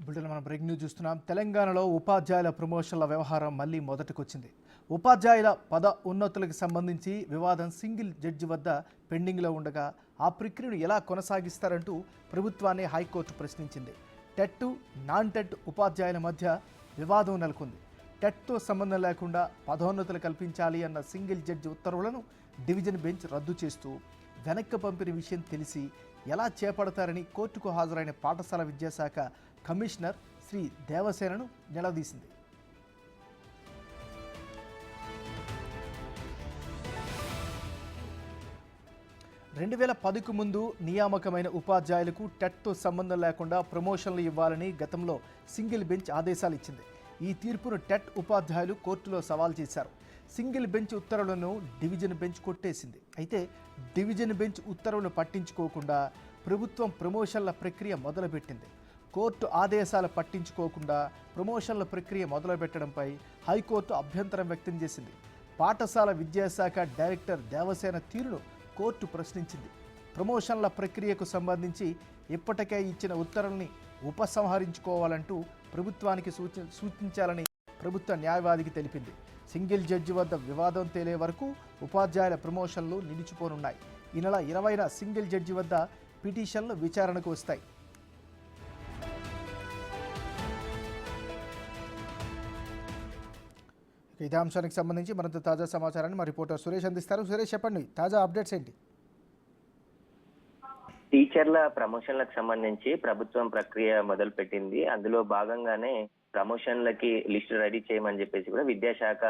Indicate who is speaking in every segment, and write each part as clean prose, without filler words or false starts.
Speaker 1: Bulletin మనం breaking news చూస్తున్నాం. తెలంగాణలో ఉపాధ్యాయుల ప్రమోషన్ల వ్యవహారం మళ్లీ మొదటికొచ్చింది. ఉపాధ్యాయుల పద ఉన్నతులకు సంబంధించి వివాదం సింగిల్ జడ్జి వద్ద పెండింగ్లో ఉండగా ఆ ప్రక్రియను ఎలా కొనసాగిస్తారంటూ ప్రభుత్వాన్ని హైకోర్టు ప్రశ్నించింది. టెట్, నాన్ టెట్ ఉపాధ్యాయుల మధ్య వివాదం నెలకొంది. టెట్తో సంబంధం లేకుండా పదోన్నతులు కల్పించాలి అన్న సింగిల్ జడ్జి ఉత్తర్వులను డివిజన్ బెంచ్ రద్దు చేస్తూ వెనక్కి పంపిన విషయం తెలిసి ఎలా చేపడతారని కోర్టుకు హాజరైన పాఠశాల విద్యాశాఖ కమిషనర్ శ్రీ దేవసేనను నిలదీసింది. రెండు 2010కు ముందు నియామకమైన ఉపాధ్యాయులకు టెట్తో సంబంధం లేకుండా ప్రమోషన్లు ఇవ్వాలని గతంలో సింగిల్ బెంచ్ ఆదేశాలు ఇచ్చింది. ఈ తీర్పును టెట్ ఉపాధ్యాయులు కోర్టులో సవాల్ చేశారు. సింగిల్ బెంచ్ ఉత్తర్వులను డివిజన్ బెంచ్ కొట్టేసింది. అయితే డివిజన్ బెంచ్ ఉత్తర్వులు పట్టించుకోకుండా ప్రభుత్వం ప్రమోషన్ల ప్రక్రియ మొదలుపెట్టింది. కోర్టు ఆదేశాలు పట్టించుకోకుండా ప్రమోషన్ల ప్రక్రియ మొదలుపెట్టడంపై హైకోర్టు అభ్యంతరం వ్యక్తం చేసింది. పాఠశాల విద్యాశాఖ డైరెక్టర్ దేవసేన తీరును కోర్టు ప్రశ్నించింది. ప్రమోషన్ల ప్రక్రియకు సంబంధించి ఇప్పటికే ఇచ్చిన ఉత్తర్వుల్ని ఉపసంహరించుకోవాలంటూ ప్రభుత్వానికి సూచించాలని ప్రభుత్వ న్యాయవాదికి తెలిపింది. సింగిల్ జడ్జి వద్ద వివాదం తేలే వరకు ఉపాధ్యాయుల ప్రమోషన్లు నిలిచిపోనున్నాయి. ఈ నెల 20న సింగిల్ జడ్జి వద్ద పిటిషన్లు విచారణకు వస్తాయి. ఇదే అంశానికి సంబంధించి మరింత తాజా సమాచారాన్ని మా రిపోర్టర్ సురేష్ అందిస్తారు. సురేష్, చెప్పండి, తాజా అప్డేట్స్ ఏంటి?
Speaker 2: టీచర్ల ప్రమోషన్లకు సంబంధించి ప్రభుత్వం ప్రక్రియ మొదలు పెట్టింది. అందులో భాగంగానే ప్రమోషన్లకి లిస్ట్ రెడీ చేయమని చెప్పేసి కూడా విద్యాశాఖ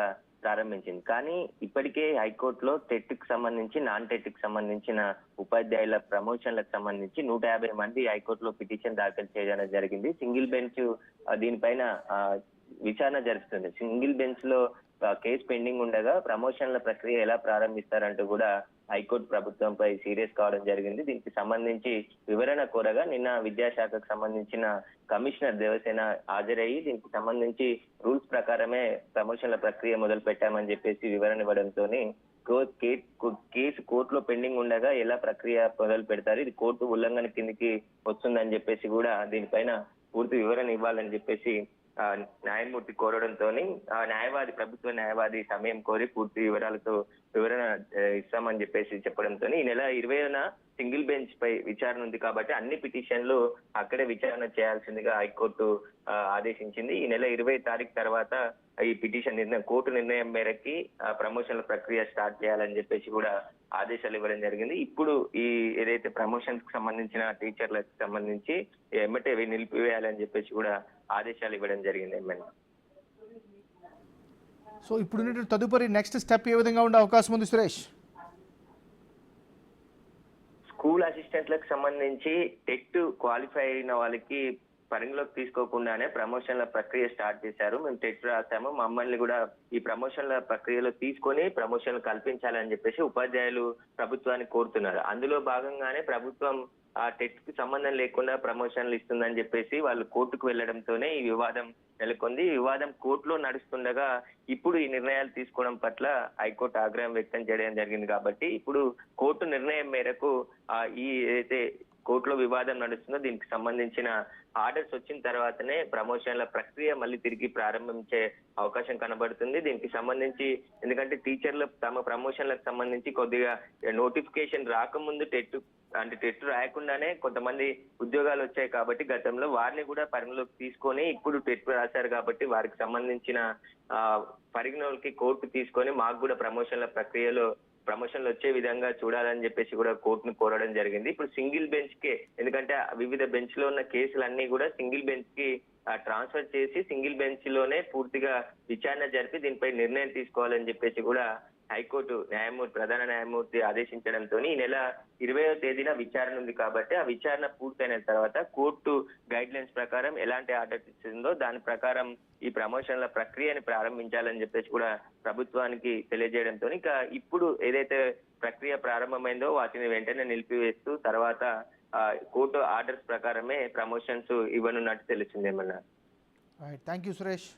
Speaker 2: ప్రారంభించింది. కానీ ఇప్పటికే హైకోర్టులో టెట్ కి సంబంధించి, నాన్ టెట్ కి సంబంధించిన ఉపాధ్యాయుల ప్రమోషన్లకు సంబంధించి 150 మంది హైకోర్టులో పిటిషన్ దాఖలు చేయడం జరిగింది. సింగిల్ బెంచ్ దీనిపైన విచారణ జరుపుతుంది. సింగిల్ బెంచ్ లో కేసు పెండింగ్ ఉండగా ప్రమోషన్ల ప్రక్రియ ఎలా ప్రారంభిస్తారంటూ కూడా హైకోర్టు ప్రభుత్వంపై సీరియస్ కావడం జరిగింది. దీనికి సంబంధించి వివరణ కోరగా నిన్న విద్యాశాఖకు సంబంధించిన కమిషనర్ దేవసేన హాజరయ్యి దీనికి సంబంధించి రూల్స్ ప్రకారమే ప్రమోషన్ల ప్రక్రియ మొదలు పెట్టామని చెప్పేసి వివరణ ఇవ్వడంతో కేసు కోర్టులో పెండింగ్ ఉండగా ఎలా ప్రక్రియ మొదలు పెడతారు, ఇది కోర్టు ఉల్లంఘన కిందికి వస్తుందని చెప్పేసి కూడా దీనిపైన పూర్తి వివరణ ఇవ్వాలని చెప్పేసి న్యాయమూర్తి కోరడంతో ప్రభుత్వ న్యాయవాది సమయం కోరి పూర్తి వివరణ ఇస్తామని చెప్పేసి చెప్పడంతో ఈ నెల 20న సింగిల్ బెంచ్ పై విచారణ ఉంది కాబట్టి అన్ని పిటిషన్లు అక్కడే విచారణ చేయాల్సిందిగా హైకోర్టు ఆదేశించింది. ఈ నెల 20 తారీఖు తర్వాత ఈ పిటిషన్ కోర్టు నిర్ణయం మేరకి ప్రమోషన్ల ప్రక్రియ స్టార్ట్ చేయాలని చెప్పేసి కూడా ఆదేశాలు ఇవ్వడం జరిగింది. ఇప్పుడు ఈ ఏదైతే ప్రమోషన్ కి సంబంధించిన టీచర్లకు సంబంధించి ఎమ్మటే నిలిపివేయాలని చెప్పేసి కూడా ఆదేశాలు ఇవ్వడం జరిగింది.
Speaker 1: సో ఇప్పుడు తదుపరి నెక్స్ట్ స్టెప్ ఏ విధంగా ఉండే అవకాశం ఉంది సురేష్?
Speaker 2: స్కూల్ అసిస్టెంట్లకు సంబంధించి టెట్ క్వాలిఫై అయిన వాళ్ళకి పరిగణలోకి తీసుకోకుండానే ప్రమోషన్ల ప్రక్రియ స్టార్ట్ చేశారు. మేము టెట్ రాసాము, మమ్మల్ని కూడా ఈ ప్రమోషన్ల ప్రక్రియలో తీసుకొని ప్రమోషన్లు కల్పించాలని చెప్పేసి ఉపాధ్యాయులు ప్రభుత్వాన్ని కోరుతున్నారు. అందులో భాగంగానే ప్రభుత్వం ఆ టెట్ కి సంబంధం లేకుండా ప్రమోషన్లు ఇస్తుందని చెప్పేసి వాళ్ళు కోర్టుకు వెళ్లడంతోనే ఈ వివాదం నెలకొంది. ఈ వివాదం కోర్టులో నడుస్తుండగా ఇప్పుడు ఈ నిర్ణయాలు తీసుకోవడం పట్ల హైకోర్టు ఆగ్రహం వ్యక్తం చేయడం జరిగింది. కాబట్టి ఇప్పుడు కోర్టు నిర్ణయం మేరకు ఈ ఏదైతే కోర్టులో వివాదం నడుస్తుందో దీనికి సంబంధించిన ఆర్డర్స్ వచ్చిన తర్వాతనే ప్రమోషన్ల ప్రక్రియ మళ్ళీ తిరిగి ప్రారంభించే అవకాశం కనబడుతుంది. దీనికి సంబంధించి ఎందుకంటే టీచర్లు తమ ప్రమోషన్లకు సంబంధించి కొద్దిగా నోటిఫికేషన్ రాకముందు టెట్ రాయకుండానే కొంతమంది ఉద్యోగాలు వచ్చాయి కాబట్టి గతంలో వారిని కూడా పరిగణలోకి తీసుకొని ఇప్పుడు టెట్ రాశారు కాబట్టి వారికి సంబంధించిన పరిగణలోకి కోర్టు తీసుకొని మాకు కూడా ప్రమోషన్లు వచ్చే విధంగా చూడాలని చెప్పేసి కూడా కోర్టును కోరడం జరిగింది. ఇప్పుడు సింగిల్ బెంచ్ కే, ఎందుకంటే వివిధ బెంచ్ లో ఉన్న కేసులన్నీ కూడా సింగిల్ బెంచ్ కి ట్రాన్స్ఫర్ చేసి సింగిల్ బెంచ్ లోనే పూర్తిగా విచారణ జరిపి దీనిపై నిర్ణయం తీసుకోవాలని చెప్పేసి కూడా హైకోర్టు ప్రధాన న్యాయమూర్తి ఆదేశించడంతో ఈ నెల 20వ తేదీన విచారణ ఉంది కాబట్టి ఆ విచారణ పూర్తయిన తర్వాత కోర్టు గైడ్ లైన్స్ ప్రకారం ఎలాంటి ఆర్డర్ ఇస్తుందో దాని ప్రకారం ఈ ప్రమోషన్ల ప్రక్రియని ప్రారంభించాలని చెప్పేసి కూడా ప్రభుత్వానికి తెలియజేయడంతో ఇక ఇప్పుడు ఏదైతే ప్రక్రియ ప్రారంభమైందో వాటిని వెంటనే నిలిపివేస్తూ తర్వాత కోర్టు ఆర్డర్స్ ప్రకారమే ప్రమోషన్స్ ఇవ్వనున్నట్టు తెలిసింది.
Speaker 1: Thank you Suresh.